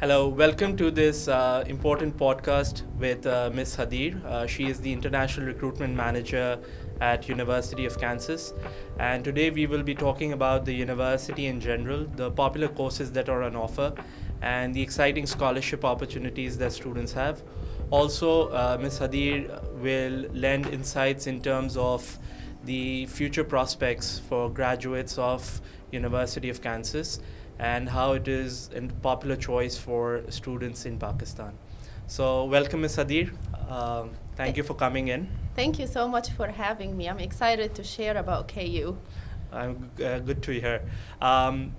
Hello, welcome to this important podcast with Ms. Hadeir. She is the International Recruitment Manager at University of Kansas. And today we will be talking about the university in general, the popular courses that are on offer, and the exciting scholarship opportunities that students have. Also, Ms. Hadeir will lend insights in terms of the future prospects for graduates of University of Kansas and how it is a popular choice for students in Pakistan. So, welcome, Ms. Hadeir. Thank you for coming in. Thank you so much for having me. I'm excited to share about KU. Good to hear.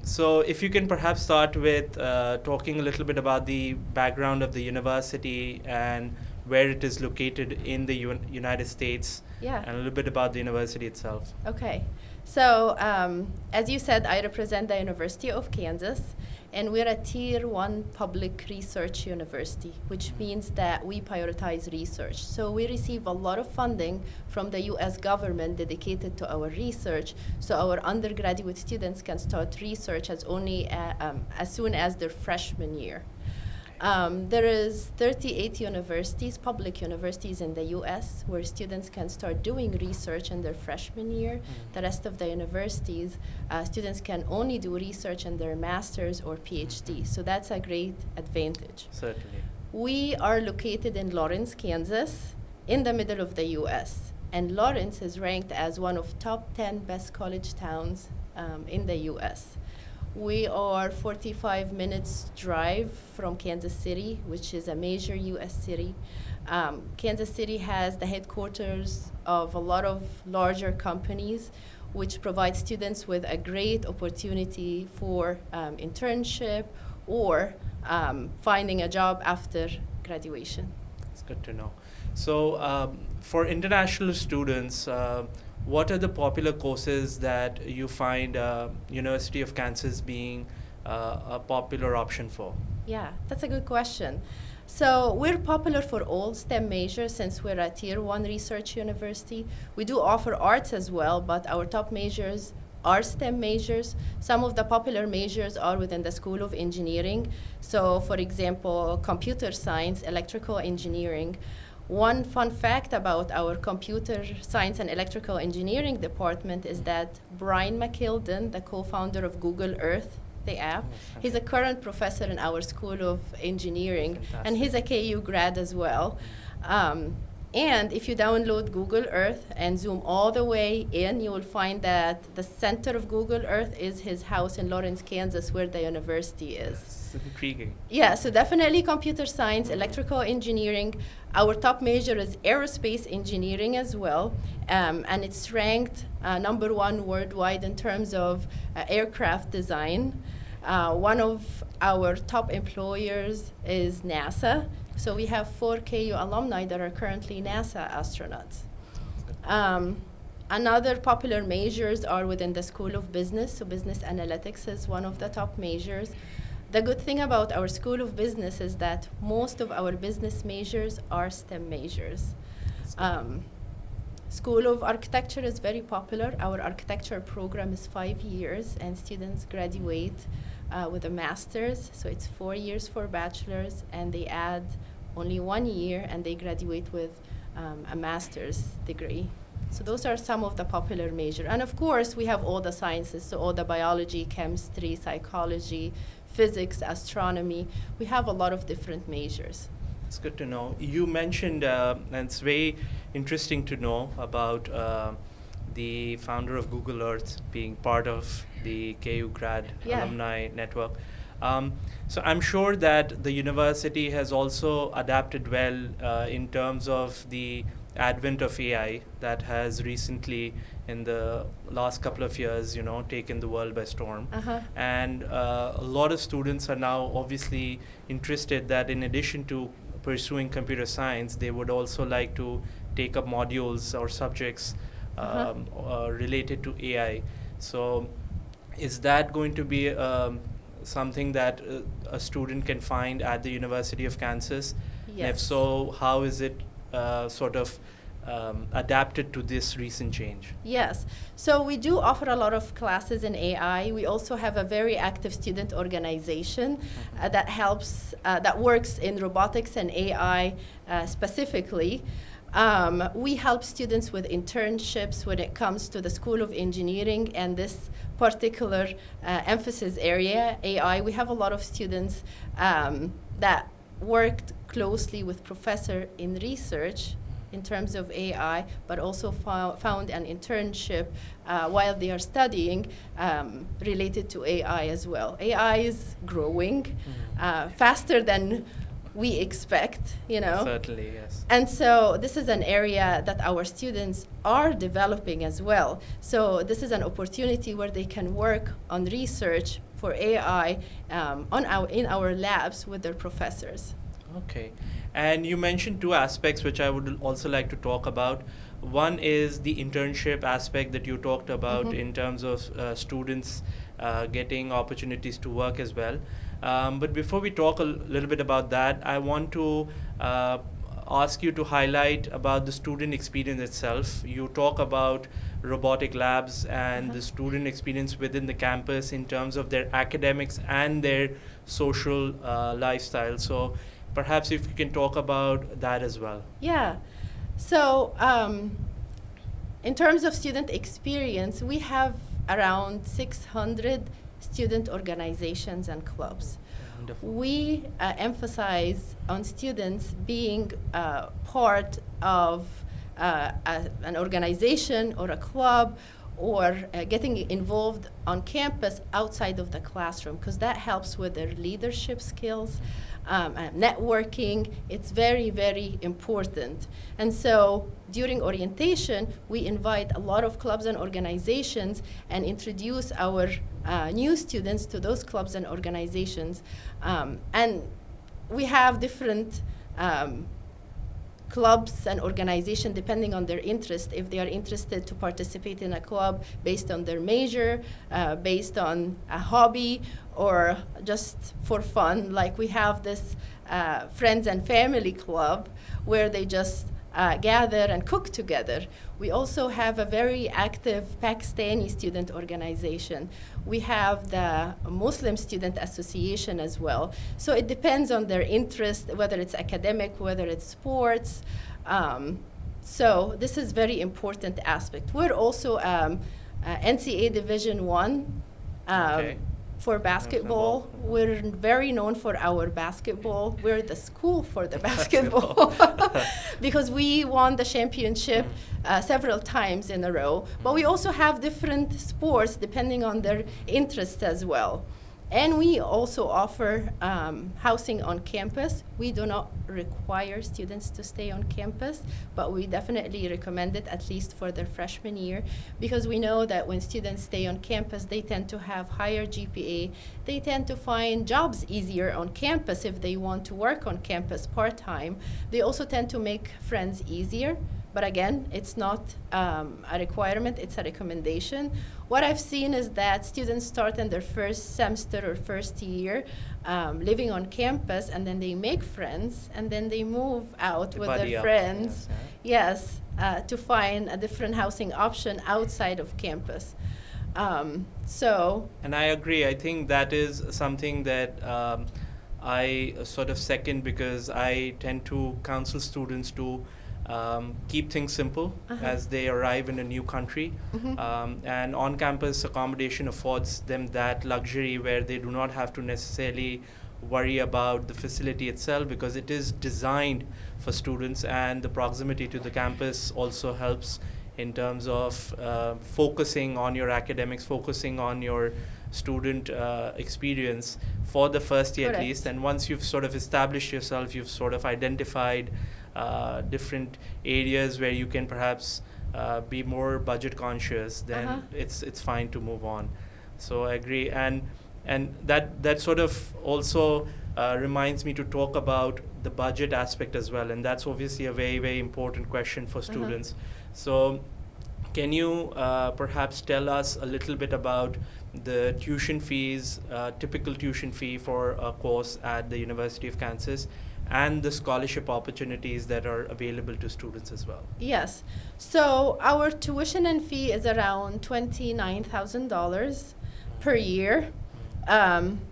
So, if you can perhaps start with talking a little bit about the background of the university and where it is located in the United States, Yeah. and a little bit about the university itself. Okay. So, as you said, I represent the University of Kansas, and we're a Tier 1 public research university, which means that we prioritize research. So, we receive a lot of funding from the US government dedicated to our research, so our undergraduate students can start research as soon as their freshman year. There is 38 universities, public universities in the U.S., where students can start doing research in their freshman year. The rest of the universities, students can only do research in their master's or PhD. So that's a great advantage. Certainly. We are located in Lawrence, Kansas, in the middle of the U.S. And Lawrence is ranked as one of top 10 best college towns in the U.S. We are 45 minutes drive from Kansas City, which is a major U.S. city. Kansas City has the headquarters of a lot of larger companies, which provide students with a great opportunity for internship or finding a job after graduation. It's good to know. So, for international students, what are the popular courses that you find University of Kansas being a popular option for? Yeah, that's a good question. So we're popular for all STEM majors since we're a Tier 1 research university. We do offer arts as well, but our top majors are STEM majors. Some of the popular majors are within the School of Engineering. So for example, computer science, electrical engineering. One fun fact about our computer science and electrical engineering department is that Brian McKeldin, the co-founder of Google Earth, the app, he's a current professor in our School of Engineering, and he's a KU grad as well. And if you download Google Earth and zoom all the way in, you will find that the center of Google Earth is his house in Lawrence, Kansas, where the university is. It's intriguing. Yeah, so definitely computer science, electrical engineering. Our top major is aerospace engineering as well, and it's ranked number 1 worldwide in terms of aircraft design. One of our top employers is NASA. So we have 4 KU alumni that are currently NASA astronauts. Another popular majors are within the School of Business. So business analytics is one of the top majors. The good thing about our School of Business is that most of our business majors are STEM majors. School of Architecture is very popular. Our architecture program is 5 years, and students graduate with a master's. So it's 4 years for bachelor's, and they add only 1 year, and they graduate with a master's degree. So those are some of the popular majors. And of course, we have all the sciences, so all the biology, chemistry, psychology, physics, astronomy. We have a lot of different majors. It's good to know. You mentioned, and it's very interesting to know about the founder of Google Earth being part of the KU grad alumni network. So I'm sure that the university has also adapted well in terms of the advent of AI that has recently, in the last couple of years, taken the world by storm. And a lot of students are now obviously interested that in addition to pursuing computer science, they would also like to take up modules or subjects related to AI. So is that going to be something that a student can find at the University of Kansas? Yes. And if so, how is it sort of adapted to this recent change? Yes. So we do offer a lot of classes in AI. We also have a very active student organization that helps, that works in robotics and AI specifically. We help students with internships when it comes to the School of Engineering and this particular emphasis area, AI. We have a lot of students that worked closely with professor in research in terms of AI, but also found an internship while they are studying related to AI as well. AI is growing faster than we expect, you know. Certainly, yes. And so this is an area that our students are developing as well. So this is an opportunity where they can work on research for AI in our labs with their professors. Okay. And you mentioned two aspects which I would also like to talk about. One is the internship aspect that you talked about in terms of students getting opportunities to work as well. But before we talk a little bit about that, I want to ask you to highlight about the student experience itself. You talk about robotic labs and the student experience within the campus in terms of their academics and their social lifestyle. So perhaps if you can talk about that as well. Yeah. So in terms of student experience, we have around 600 student organizations and clubs. Wonderful. We emphasize on students being part of an organization or a club or getting involved on campus outside of the classroom, because that helps with their leadership skills, networking. It's very, very important. And so during orientation, we invite a lot of clubs and organizations and introduce our new students to those clubs and organizations. And we have different clubs and organizations depending on their interest. If they are interested to participate in a club based on their major, based on a hobby, or just for fun, like we have this friends and family club where they just gather and cook together. We also have a very active Pakistani student organization. We have the Muslim Student Association as well. So it depends on their interest, whether it's academic, whether it's sports. So this is very important aspect. We're also NCAA Division I. For basketball, we're very known for our basketball. We're the school for the basketball because we won the championship several times in a row. But we also have different sports depending on their interests as well. And we also offer housing on campus. We do not require students to stay on campus, but we definitely recommend it at least for their freshman year, because we know that when students stay on campus, they tend to have higher GPA. They tend to find jobs easier on campus if they want to work on campus part-time. They also tend to make friends easier. But again, it's not a requirement, it's a recommendation. What I've seen is that students start in their first semester or first year living on campus, and then they make friends, and then they move out with their friends, to find a different housing option outside of campus. And I agree. I think that is something that I sort of second, because I tend to counsel students to keep things simple as they arrive in a new country. And on-campus accommodation affords them that luxury where they do not have to necessarily worry about the facility itself, because it is designed for students, and the proximity to the campus also helps in terms of focusing on your academics, focusing on your student experience for the first year. Correct. At least. And once you've sort of established yourself, you've sort of identified different areas where you can perhaps be more budget conscious, then it's fine to move on. So I agree. And that sort of also reminds me to talk about the budget aspect as well, and that's obviously a very, very important question for students. So can you perhaps tell us a little bit about the tuition fees, typical tuition fee for a course at the University of Kansas, and the scholarship opportunities that are available to students as well. Yes. So our tuition and fee is around $29,000 per year.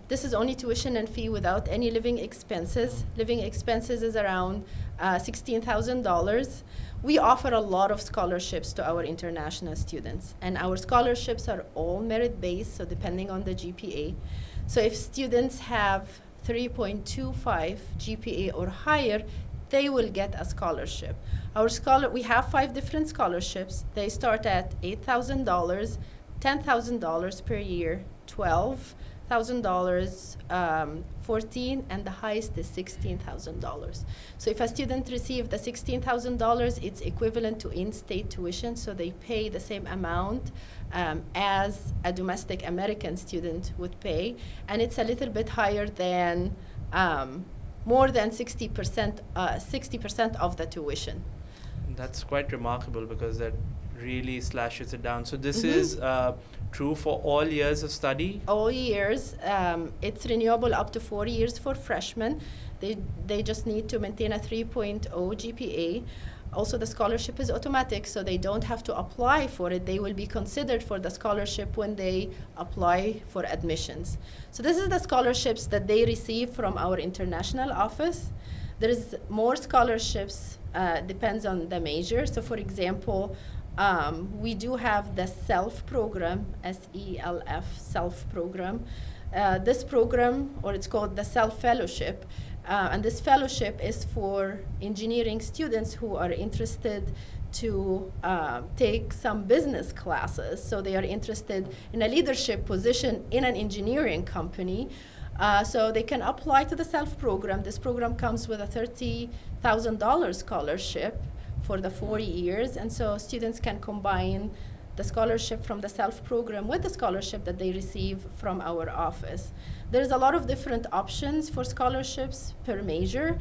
This is only tuition and fee without any living expenses. Living expenses is around $16,000. We offer a lot of scholarships to our international students, and our scholarships are all merit-based, so depending on the GPA. So if students have 3.25 GPA or higher, they will get a scholarship. We have 5 different scholarships. They start at $8,000, $10,000 per year, $12,000, 14, and the highest is $16,000. So if a student receives the $16,000, it's equivalent to in-state tuition, so they pay the same amount as a domestic American student would pay, and it's a little bit higher than more than 60% of the tuition. That's quite remarkable because that really slashes it down. So this is true for all years of study? All years. It's renewable up to 4 years for freshmen. They just need to maintain a 3.0 GPA. Also, the scholarship is automatic, so they don't have to apply for it. They will be considered for the scholarship when they apply for admissions. So this is the scholarships that they receive from our international office. There is more scholarships, depends on the major. So for example, we do have the SELF program, SELF, SELF program. This program, or it's called the SELF Fellowship, and this fellowship is for engineering students who are interested to take some business classes. So they are interested in a leadership position in an engineering company. So they can apply to the SELF program. This program comes with a $30,000 scholarship for the 4 years, and so students can combine the scholarship from the SELF program with the scholarship that they receive from our office. There's a lot of different options for scholarships per major,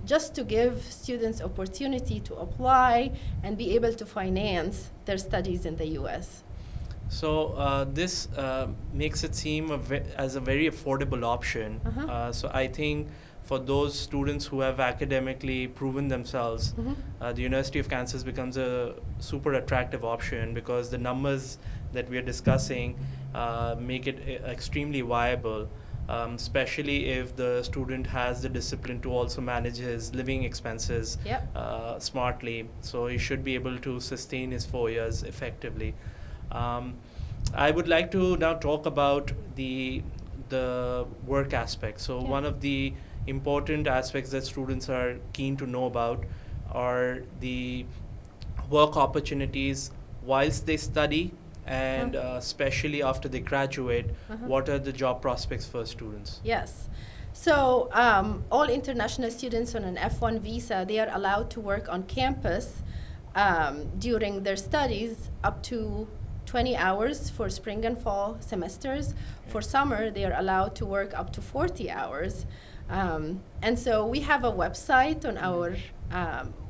just to give students opportunity to apply and be able to finance their studies in the US. So this makes it seem as a very affordable option. So I think for those students who have academically proven themselves, the University of Kansas becomes a super attractive option because the numbers that we are discussing make it extremely viable, especially if the student has the discipline to also manage his living expenses smartly. So he should be able to sustain his 4 years effectively. I would like to now talk about the work aspect. So one of the important aspects that students are keen to know about are the work opportunities whilst they study, and especially after they graduate, what are the job prospects for students? Yes. So all international students on an F1 visa, they are allowed to work on campus during their studies up to 20 hours for spring and fall semesters. For summer, they are allowed to work up to 40 hours. And so we have a website on our,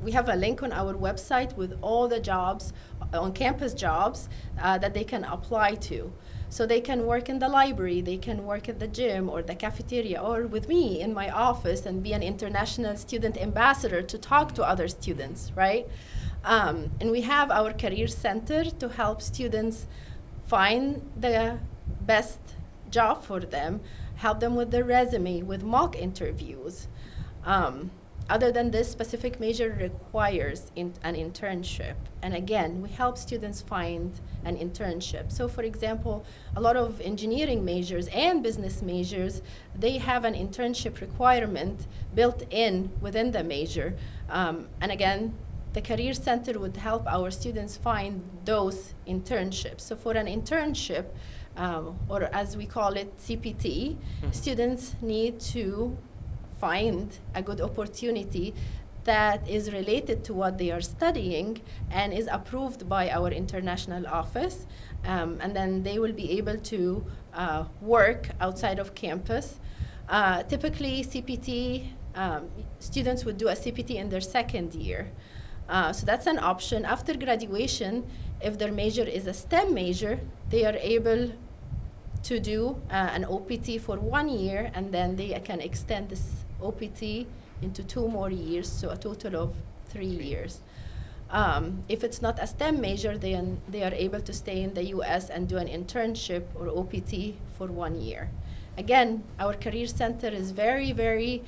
we have a link on our website with all the jobs, on-campus jobs that they can apply to. So they can work in the library, they can work at the gym or the cafeteria, or with me in my office and be an international student ambassador to talk to other students, right? And we have our career center to help students find the best job for them, help them with their resume, with mock interviews. Other than this, specific major requires an internship. And again, we help students find an internship. So for example, a lot of engineering majors and business majors, they have an internship requirement built in within the major. And again, the Career Center would help our students find those internships. So for an internship, or as we call it, CPT, students need to find a good opportunity that is related to what they are studying and is approved by our international office. And then they will be able to work outside of campus. Typically, CPT, students would do a CPT in their second year. So that's an option. After graduation, if their major is a STEM major, they are able to do an OPT for 1 year, and then they can extend this OPT into 2 more years, so a total of 3 years. If it's not a STEM major, then they are able to stay in the US and do an internship or OPT for 1 year. Again, our Career Center is very, very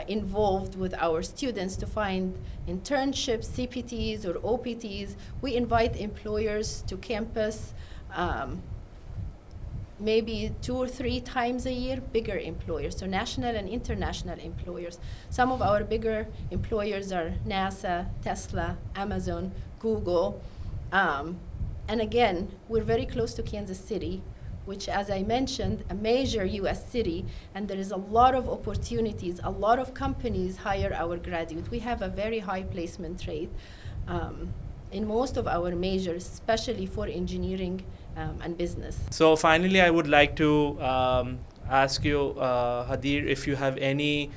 involved with our students to find internships, CPTs, or OPTs. We invite employers to campus maybe 2 or 3 times a year, bigger employers, so national and international employers. Some of our bigger employers are NASA, Tesla, Amazon, Google. And again, we're very close to Kansas City, which, as I mentioned, a major US city, and there is a lot of opportunities. A lot of companies hire our graduates. We have a very high placement rate in most of our majors, especially for engineering and business. So finally, I would like to ask you, Hadeir, if you have any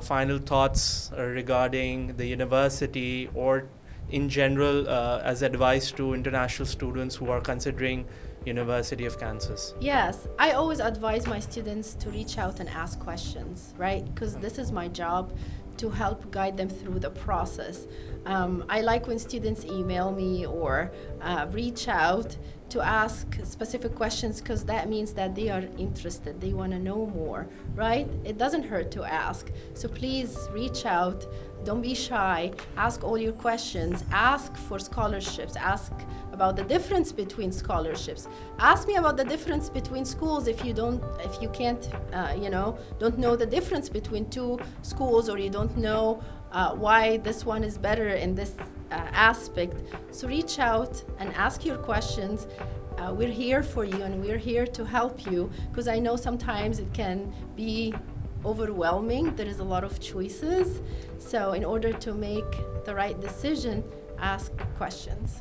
final thoughts regarding the university or in general as advice to international students who are considering University of Kansas. Yes, I always advise my students to reach out and ask questions, right? Because this is my job, to help guide them through the process. I like when students email me or reach out to ask specific questions, because that means that they are interested, they want to know more, right? It doesn't hurt to ask. So please reach out, don't be shy, ask all your questions, ask for scholarships, ask about the difference between scholarships. Ask me about the difference between schools if you can't, don't know the difference between 2 schools, or you don't know why this one is better in this aspect. So reach out and ask your questions. We're here for you, and we're here to help you, because I know sometimes it can be overwhelming. There is a lot of choices. So in order to make the right decision, ask questions.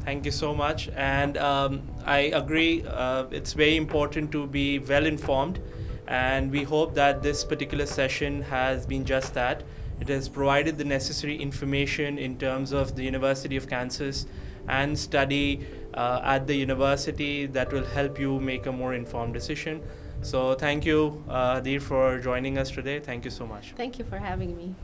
Thank you so much. And I agree, it's very important to be well informed. And we hope that this particular session has been just that. It has provided the necessary information in terms of the University of Kansas and study at the university that will help you make a more informed decision. So thank you, Hadeir, for joining us today. Thank you so much. Thank you for having me.